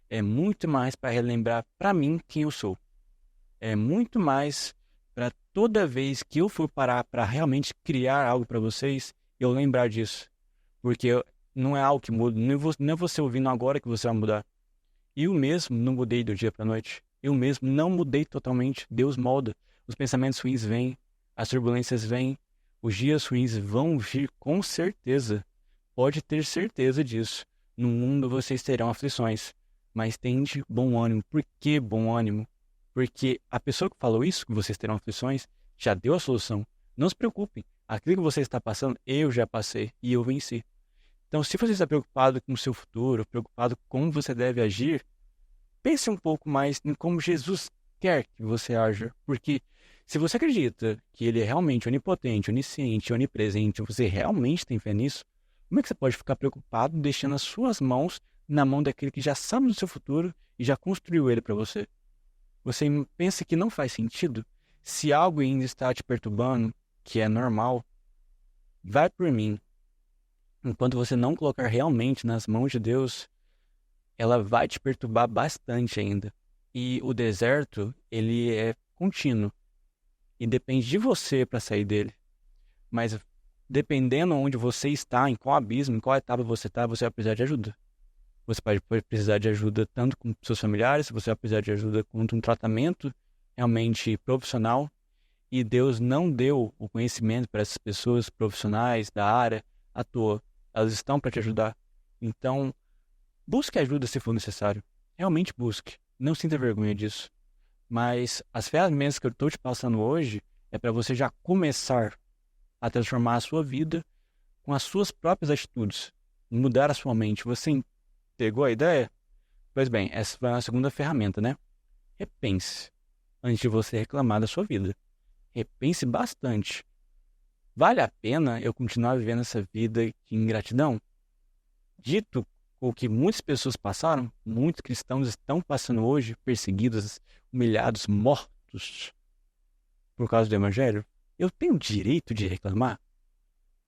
Speaker 1: é muito mais para relembrar para mim quem eu sou. É muito mais para toda vez que eu for parar para realmente criar algo para vocês, eu lembrar disso. Porque não é algo que muda, não é você ouvindo agora que você vai mudar. Eu mesmo não mudei do dia para a noite. Eu mesmo não mudei totalmente. Deus molda. Os pensamentos ruins vêm, as turbulências vêm, os dias ruins vão vir com certeza. Pode ter certeza disso. No mundo vocês terão aflições, mas tende bom ânimo. Por que bom ânimo? Porque a pessoa que falou isso, que vocês terão aflições, já deu a solução. Não se preocupem. Aquilo que você está passando, eu já passei e eu venci. Então, se você está preocupado com o seu futuro, preocupado com como você deve agir, pense um pouco mais em como Jesus quer que você haja. Porque se você acredita que Ele é realmente onipotente, onisciente, onipresente, você realmente tem fé nisso, como é que você pode ficar preocupado deixando as suas mãos na mão daquele que já sabe do seu futuro e já construiu ele para você? Você pensa que não faz sentido? Se algo ainda está te perturbando, que é normal, vai por mim. Enquanto você não colocar realmente nas mãos de Deus, ela vai te perturbar bastante ainda. E o deserto, ele é contínuo. E depende de você para sair dele. Mas dependendo onde você está, em qual abismo, em qual etapa você está, você vai precisar de ajuda. Você pode precisar de ajuda tanto com seus familiares, você vai precisar de ajuda com um tratamento realmente profissional. E Deus não deu o conhecimento para essas pessoas profissionais da área à toa. Elas estão para te ajudar. Então, busque ajuda se for necessário. Realmente busque. Não sinta vergonha disso. Mas as ferramentas que eu estou te passando hoje é para você já começar a transformar a sua vida com as suas próprias atitudes. Mudar a sua mente. Você pegou a ideia? Pois bem, essa foi a segunda ferramenta, né? Repense antes de você reclamar da sua vida. Repense bastante. Vale a pena eu continuar vivendo essa vida de ingratidão? Dito o que muitas pessoas passaram, muitos cristãos estão passando hoje, perseguidos, humilhados, mortos por causa do Evangelho, eu tenho direito de reclamar?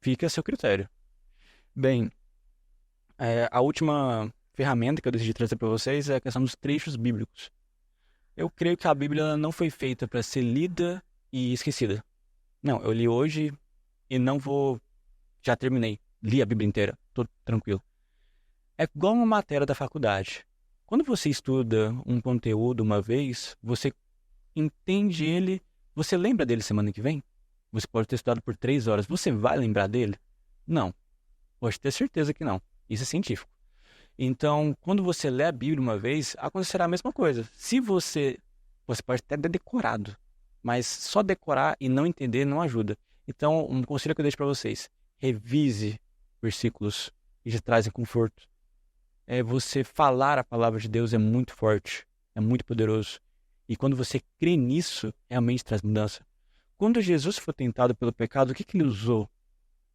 Speaker 1: Fica a seu critério. Bem, a última ferramenta que eu decidi trazer para vocês é a questão dos trechos bíblicos. Eu creio que a Bíblia não foi feita para ser lida e esquecida. Não, eu li hoje e não vou... Já terminei. Li a Bíblia inteira. Tô tranquilo. É igual uma matéria da faculdade. Quando você estuda um conteúdo uma vez, você entende ele, você lembra dele semana que vem? Você pode ter estudado por 3 horas. Você vai lembrar dele? Não. Pode ter certeza que não. Isso é científico. Então, quando você lê a Bíblia uma vez, acontecerá a mesma coisa. Se você pode até ter decorado, mas só decorar e não entender não ajuda. Então, um conselho que eu deixo para vocês: revise versículos que te trazem conforto. Você falar a palavra de Deus é muito forte, é muito poderoso. E quando você crê nisso, realmente traz mudança. Quando Jesus foi tentado pelo pecado, o que ele usou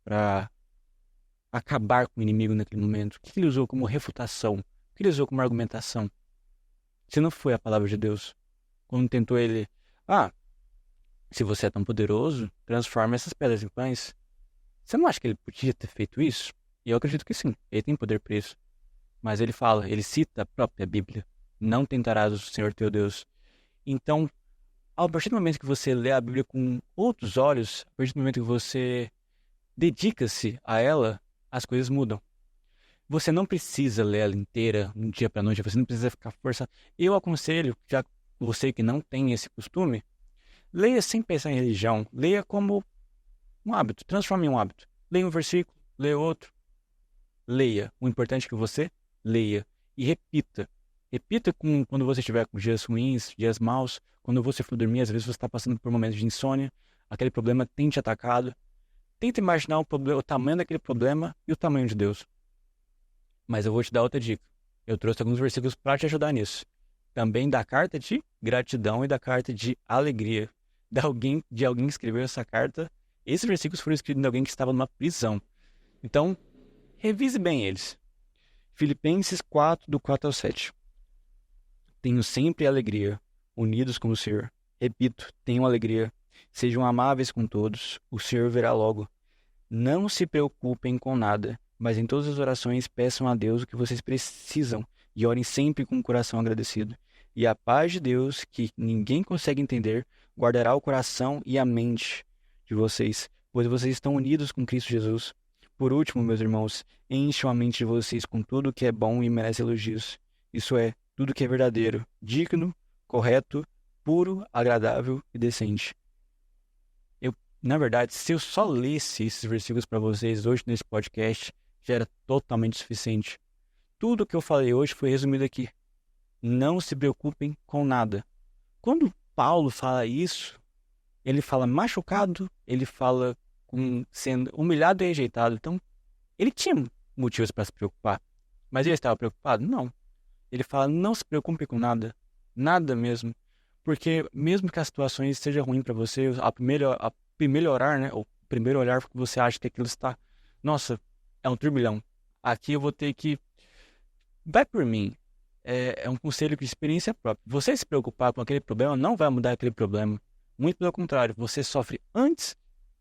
Speaker 1: para acabar com o inimigo naquele momento? O que ele usou como refutação? O que ele usou como argumentação? Se não foi a palavra de Deus. Quando tentou ele, se você é tão poderoso, transforma essas pedras em pães. Você não acha que ele podia ter feito isso? E eu acredito que sim, ele tem poder para isso. Mas ele cita a própria Bíblia. Não tentarás o Senhor teu Deus. Então, a partir do momento que você lê a Bíblia com outros olhos, a partir do momento que você dedica-se a ela, as coisas mudam. Você não precisa ler ela inteira, um dia para noite, você não precisa ficar forçando. Eu aconselho, já você que não tem esse costume, leia sem pensar em religião, leia como um hábito, transforme em um hábito. Leia um versículo, leia outro. Leia. O importante é que você leia e repita. Repita quando você estiver com dias ruins, dias maus, quando você for dormir, às vezes você está passando por momentos de insônia, aquele problema tem te atacado. Tenta imaginar o tamanho daquele problema e o tamanho de Deus. Mas eu vou te dar outra dica. Eu trouxe alguns versículos para te ajudar nisso. Também da carta de gratidão e da carta de alegria. De alguém que escreveu essa carta. Esses versículos foram escritos de alguém que estava numa prisão. Então, revise bem eles. Filipenses 4, do 4 ao 7. Tenho sempre alegria, unidos com o Senhor. Repito, tenham alegria. Sejam amáveis com todos. O Senhor virá logo. Não se preocupem com nada, mas em todas as orações peçam a Deus o que vocês precisam e orem sempre com o coração agradecido. E a paz de Deus, que ninguém consegue entender, guardará o coração e a mente de vocês, pois vocês estão unidos com Cristo Jesus. Por último, meus irmãos, encham a mente de vocês com tudo que é bom e merece elogios. Isso é, tudo que é verdadeiro, digno, correto, puro, agradável e decente. Na verdade, se eu só lesse esses versículos para vocês hoje nesse podcast, já era totalmente suficiente. Tudo que eu falei hoje foi resumido aqui. Não se preocupem com nada. Quando Paulo fala isso, ele fala machucado, ele fala sendo humilhado e rejeitado. Então, ele tinha motivos para se preocupar. Mas ele estava preocupado? Não. Ele fala, não se preocupe com nada. Nada mesmo. Porque mesmo que as situações sejam ruins para você, a primeiro orar, né? O primeiro olhar que você acha que aquilo está... Nossa, é um turbilhão. Aqui eu vou ter que... Vai por mim. É um conselho de experiência própria. Você se preocupar com aquele problema não vai mudar aquele problema. Muito pelo contrário. Você sofre antes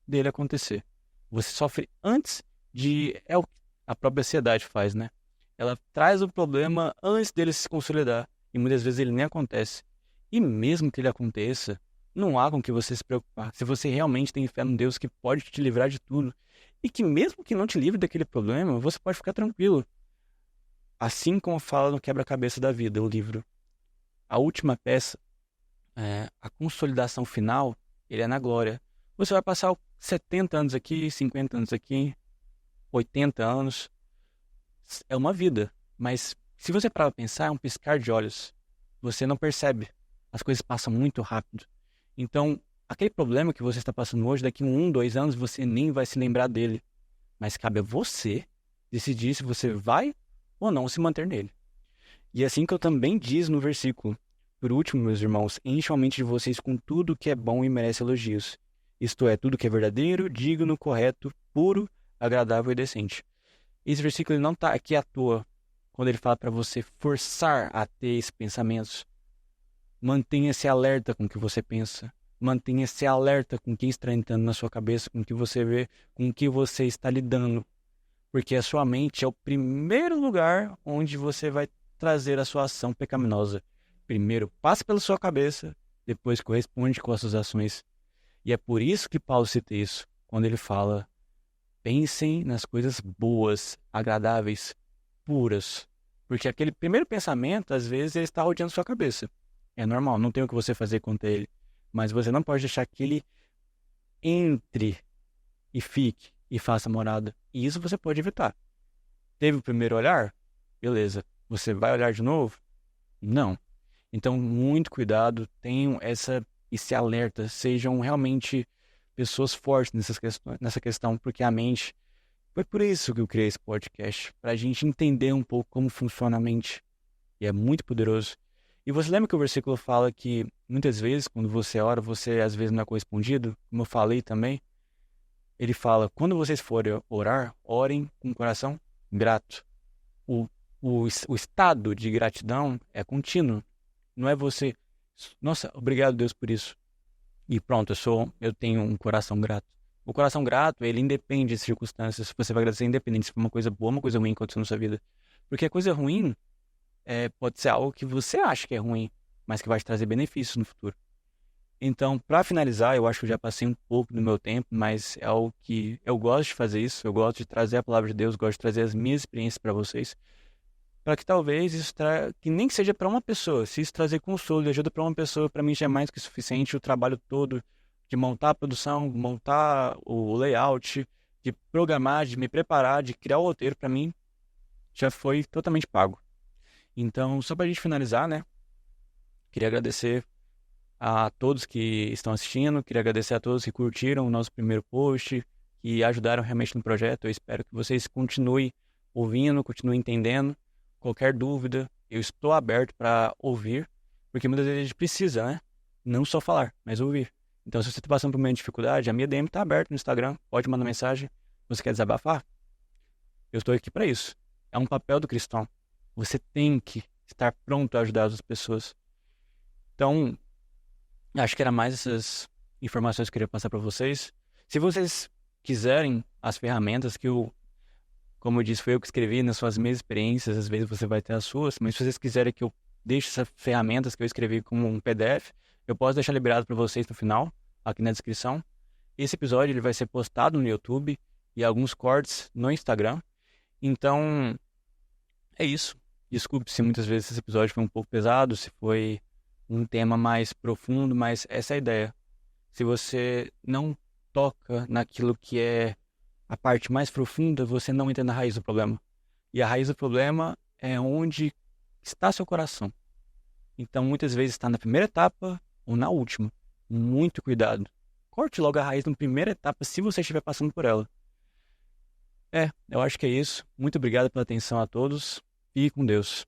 Speaker 1: dele acontecer. Você sofre antes de... É o que a própria ansiedade faz, né? Ela traz o problema antes dele se consolidar. E muitas vezes ele nem acontece. E mesmo que ele aconteça, não há com que você se preocupar. Se você realmente tem fé no Deus que pode te livrar de tudo. E que mesmo que não te livre daquele problema, você pode ficar tranquilo. Assim como fala no Quebra-Cabeça da Vida, o livro. A última peça, a consolidação final, ele é na glória. Você vai passar 70 anos aqui, 50 anos aqui, 80 anos. É uma vida. Mas se você parar para pensar, é um piscar de olhos. Você não percebe. As coisas passam muito rápido. Então, aquele problema que você está passando hoje, daqui a 1, 2 anos, você nem vai se lembrar dele. Mas cabe a você decidir se você vai ou não se manter nele. E assim que eu também diz no versículo, por último, meus irmãos, encham a mente de vocês com tudo que é bom e merece elogios. Isto é, tudo que é verdadeiro, digno, correto, puro, agradável e decente. Esse versículo ele não está aqui à toa, quando ele fala para você forçar a ter esses pensamentos. Mantenha-se alerta com o que você pensa. Mantenha-se alerta com o que está entrando na sua cabeça, com o que você vê, com o que você está lidando. Porque a sua mente é o primeiro lugar onde você vai trazer a sua ação pecaminosa. Primeiro passa pela sua cabeça, depois corresponde com as suas ações. E é por isso que Paulo cita isso, quando ele fala, pensem nas coisas boas, agradáveis, puras. Porque aquele primeiro pensamento, às vezes, ele está rodeando sua cabeça. É normal, não tem o que você fazer contra ele. Mas você não pode deixar que ele entre e fique e faça morada. E isso você pode evitar. Teve o primeiro olhar? Beleza. Você vai olhar de novo? Não. Então, muito cuidado. Tenham esse alerta. Sejam realmente pessoas fortes nessa questão. Porque a mente, Foi por isso que eu criei esse podcast, para a gente entender um pouco como funciona a mente. E é muito poderoso. E você lembra que o versículo fala que muitas vezes, quando você ora, você às vezes não é correspondido? Como eu falei também, ele fala: quando vocês forem orar, orem com o coração grato. O, o estado de gratidão é contínuo. Não é você, nossa, obrigado Deus por isso. E pronto, eu tenho um coração grato. O coração grato, ele independe de circunstâncias. Você vai agradecer independente se for uma coisa boa ou uma coisa ruim que aconteceu na sua vida. Porque a coisa ruim pode ser algo que você acha que é ruim, mas que vai te trazer benefícios no futuro. Então, para finalizar, eu acho que eu já passei um pouco do meu tempo, mas é algo que eu gosto de fazer isso. Eu gosto de trazer a palavra de Deus, gosto de trazer as minhas experiências para vocês, para que talvez que nem seja para uma pessoa. Se isso trazer consolo e ajuda para uma pessoa, para mim já é mais que suficiente. O trabalho todo de montar a produção, montar o layout, de programar, de me preparar, de criar o roteiro, para mim já foi totalmente pago. Então, só para a gente finalizar, né? Queria agradecer a todos que estão assistindo, queria agradecer a todos que curtiram o nosso primeiro post, que ajudaram realmente no projeto. Eu espero que vocês continuem ouvindo, continuem entendendo. Qualquer dúvida, eu estou aberto para ouvir, porque muitas vezes a gente precisa, né? Não só falar, mas ouvir. Então, se você está passando por uma dificuldade, a minha DM está aberta no Instagram, pode mandar mensagem. Você quer desabafar? Eu estou aqui para isso. É um papel do cristão. Você tem que estar pronto a ajudar as pessoas. Então, acho que era mais essas informações que eu queria passar para vocês. Se vocês quiserem as ferramentas que como eu disse, foi eu que escrevi nas suas mesmas experiências, às vezes você vai ter as suas, mas se vocês quiserem que eu deixe essas ferramentas que eu escrevi como um PDF, eu posso deixar liberado para vocês no final, aqui na descrição. Esse episódio ele vai ser postado no YouTube e alguns cortes no Instagram. Então, é isso. Desculpe se muitas vezes esse episódio foi um pouco pesado, se foi um tema mais profundo, mas essa é a ideia. Se você não toca naquilo que é a parte mais profunda, você não entra na raiz do problema. E a raiz do problema é onde está seu coração. Então, muitas vezes está na primeira etapa ou na última. Muito cuidado. Corte logo a raiz na primeira etapa se você estiver passando por ela. Eu acho que é isso. Muito obrigado pela atenção a todos. Fique com Deus.